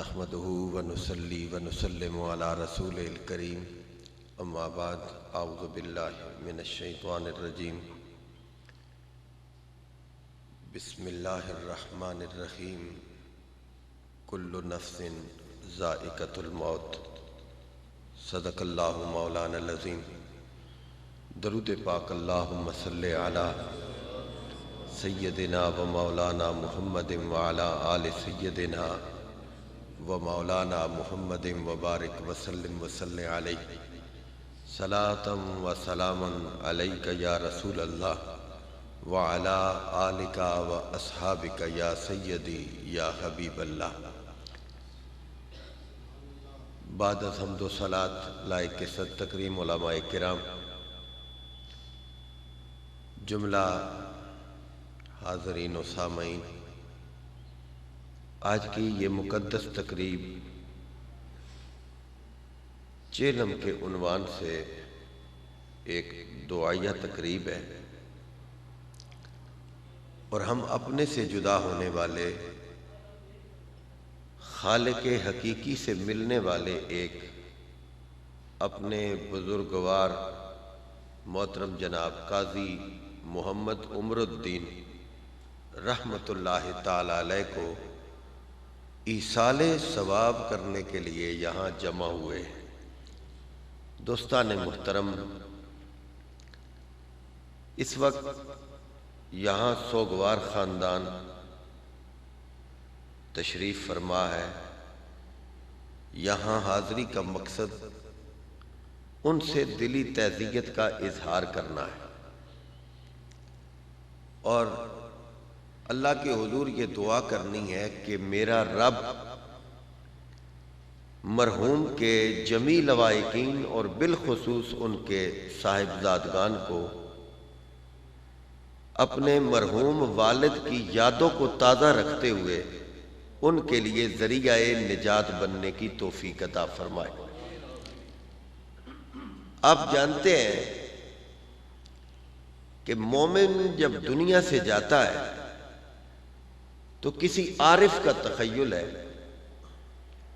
نحمده ونصلي ونسلم على رسول الكريم اما بعد اعوذ باللہ من الشیطان الرجیم بسم اللہ الرحمن الرحیم کل نفس ذائقۃ الموت صدق اللہ مولانا العظیم۔ درود پاک اللہم صلی علی سیدنا و مولانا محمد وعلی آل سیدنا و مولانا محمد وبارک وسلم وصلی علیہ صلاۃ و سلاما علیک یا رسول اللہ وعلی آلک و اصحابک یا سیدی یا حبیب اللہ۔ بعد از حمد و صلاۃ لائق صد تکریم علماء کرام، جملہ حاضرین و سامعین، آج کی یہ مقدس تقریب چیلم کے عنوان سے ایک دعائیہ تقریب ہے، اور ہم اپنے سے جدا ہونے والے خالق حقیقی سے ملنے والے ایک اپنے بزرگوار محترم جناب قاضی محمد عمر الدین رحمۃ اللہ تعالی علیہ کو ایصال ثواب کرنے کے لیے یہاں جمع ہوئے ہیں۔ دوستان محترم، اس وقت یہاں سوگوار خاندان تشریف فرما ہے۔ یہاں حاضری کا مقصد ان سے دلی تعزیت کا اظہار کرنا ہے، اور اللہ کے حضور یہ دعا کرنی ہے کہ میرا رب مرحوم کے جمیع لوائقین اور بالخصوص ان کے صاحبزادگان کو اپنے مرحوم والد کی یادوں کو تازہ رکھتے ہوئے ان کے لیے ذریعہ نجات بننے کی توفیق عطا فرمائے۔ آپ جانتے ہیں کہ مومن جب دنیا سے جاتا ہے تو کسی عارف کا تخیل ہے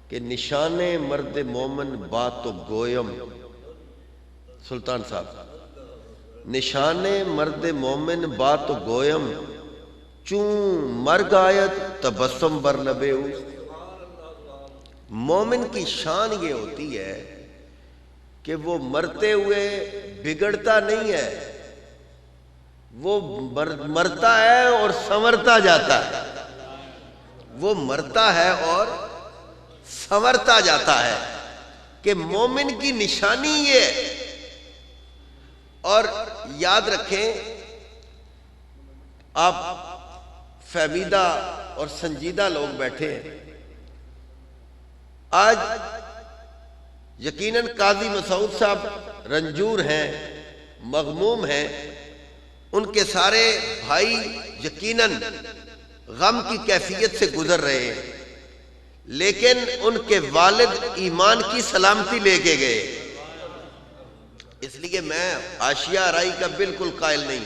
کہ نشان مرد مومن بات و گویم، سلطان صاحب، نشان مرد مومن بات و گویم، چون مرگ آیت تبسم بر لبے ہو۔ مومن کی شان یہ ہوتی ہے کہ وہ مرتے ہوئے بگڑتا نہیں ہے، وہ مرتا ہے اور سنورتا جاتا ہے، وہ مرتا ہے اور سنورتا جاتا ہے کہ مومن کی نشانی یہ ہے۔ اور یاد رکھیں، آپ فہمیدہ اور سنجیدہ لوگ بیٹھے ہیں، آج یقیناً قاضی مسعود صاحب رنجور ہیں، مغموم ہیں، ان کے سارے بھائی یقیناً غم کی کیفیت سے گزر رہے ہیں، لیکن ان کے والد ایمان کی سلامتی لے کے گئے، اس لیے میں حاشیہ آرائی کا بالکل قائل نہیں،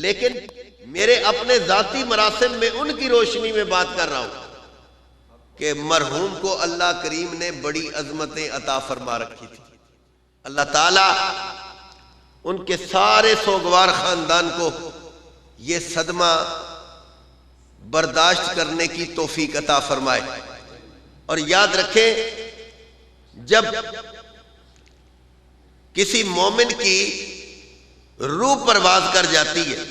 لیکن میرے اپنے ذاتی مراسم میں ان کی روشنی میں بات کر رہا ہوں کہ مرحوم کو اللہ کریم نے بڑی عظمتیں عطا فرما رکھی تھی۔ اللہ تعالیٰ ان کے سارے سوگوار خاندان کو یہ صدمہ برداشت کرنے کی توفیق عطا فرمائے۔ اور یاد رکھیں، جب کسی مومن کی روح پرواز کر جاتی ہے،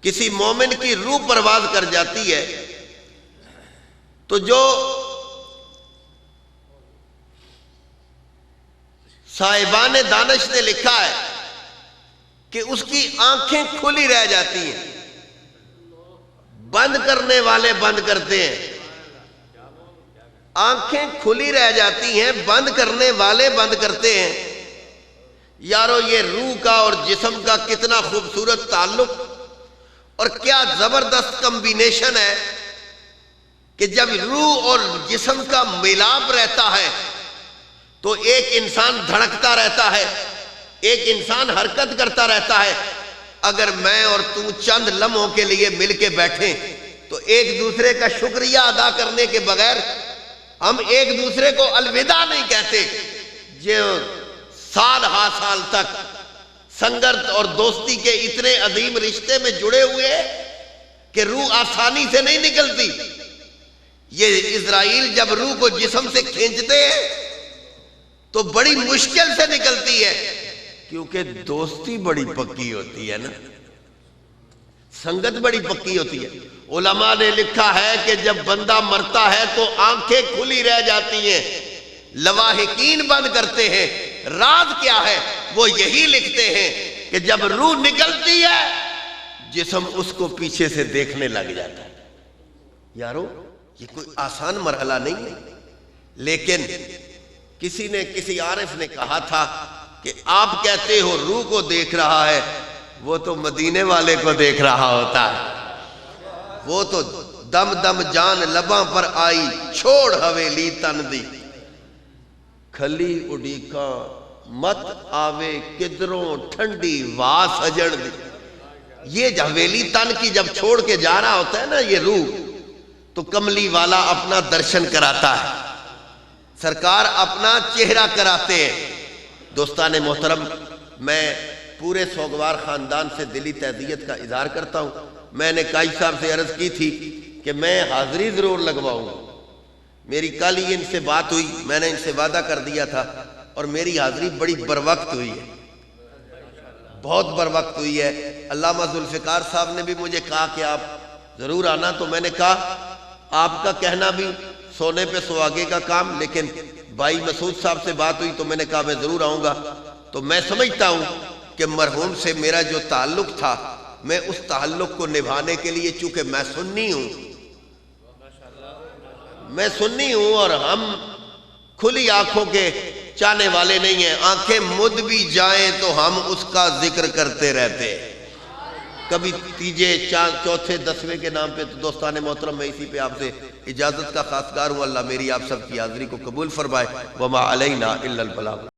کسی مومن کی روح پرواز کر جاتی ہے، تو جو صاحبان دانش نے لکھا ہے کہ اس کی آنکھیں کھلی رہ جاتی ہیں، بند کرنے والے بند کرتے ہیں، آنکھیں کھلی رہ جاتی ہیں، بند کرنے والے بند کرتے ہیں۔ یارو، یہ روح کا اور جسم کا کتنا خوبصورت تعلق اور کیا زبردست کمبینیشن ہے کہ جب روح اور جسم کا ملاپ رہتا ہے تو ایک انسان دھڑکتا رہتا ہے، ایک انسان حرکت کرتا رہتا ہے۔ اگر میں اور تو چند لمحوں کے لیے مل کے بیٹھیں تو ایک دوسرے کا شکریہ ادا کرنے کے بغیر ہم ایک دوسرے کو الوداع نہیں کہتے. جو سال ہا سال تک سنگت اور دوستی کے اتنے عظیم رشتے میں جڑے ہوئے کہ روح آسانی سے نہیں نکلتی. یہ اسرائیل جب روح کو جسم سے کھینچتے ہیں تو بڑی مشکل سے نکلتی ہے، کیونکہ دوستی بڑی پکی ہوتی ہے نا، سنگت بڑی پکی ہوتی ہے. علماء نے لکھا ہے کہ جب بندہ مرتا ہے تو آنکھیں کھلی رہ جاتی ہیں، لواحقین بند کرتے ہیں. راز کیا ہے؟ وہ یہی لکھتے ہیں کہ جب روح نکلتی ہے جسم اس کو پیچھے سے دیکھنے لگ جاتا ہے. یارو یہ کوئی آسان مرحلہ نہیں ہے. لیکن کسی عارف نے کہا تھا کہ آپ کہتے ہو روح کو دیکھ رہا ہے، وہ تو مدینے والے کو دیکھ رہا ہوتا ہے. وہ تو دم دم جان لباں پر آئی، چھوڑ حویلی تن دی، کھلی اڈیکا مت آوے کدروں ٹھنڈی وا سجن دی. یہ حویلی تن کی جب چھوڑ کے جا رہا ہوتا ہے نا یہ روح، تو کملی والا اپنا درشن کراتا ہے، سرکار اپنا چہرہ کراتے ہیں. دوستان محترم، میں پورے سوگوار خاندان سے دلی تعزیت کا اظہار کرتا ہوں. میں نے قائد صاحب سے عرض کی تھی کہ میں حاضری ضرور لگواؤں گا. میری کل ہی ان سے بات ہوئی، میں نے ان سے وعدہ کر دیا تھا، اور میری حاضری بڑی بروقت ہوئی ہے، بہت بروقت ہوئی ہے. علامہ ذوالفقار صاحب نے بھی مجھے کہا کہ آپ ضرور آنا، تو میں نے کہا آپ کا کہنا بھی سونے پہ سہاگے کا کام، لیکن بھائی مسعود صاحب سے بات ہوئی تو میں نے کہا میں ضرور آؤں گا. تو میں سمجھتا ہوں کہ مرحوم سے میرا جو تعلق تھا، میں اس تعلق کو نبھانے کے لیے، چونکہ میں سنی ہوں اور ہم کھلی آنکھوں کے چاہنے والے نہیں ہیں. آنکھیں مد بھی جائیں تو ہم اس کا ذکر کرتے رہتے ہیں، کبھی تیجے چوتھے دسویں کے نام پہ. تو دوستان محترم، میں اسی پہ آپ سے اجازت کا خواستگار ہوں. اللہ میری آپ سب کی حاضری کو قبول فرمائے. وما علینا الا البلاغ.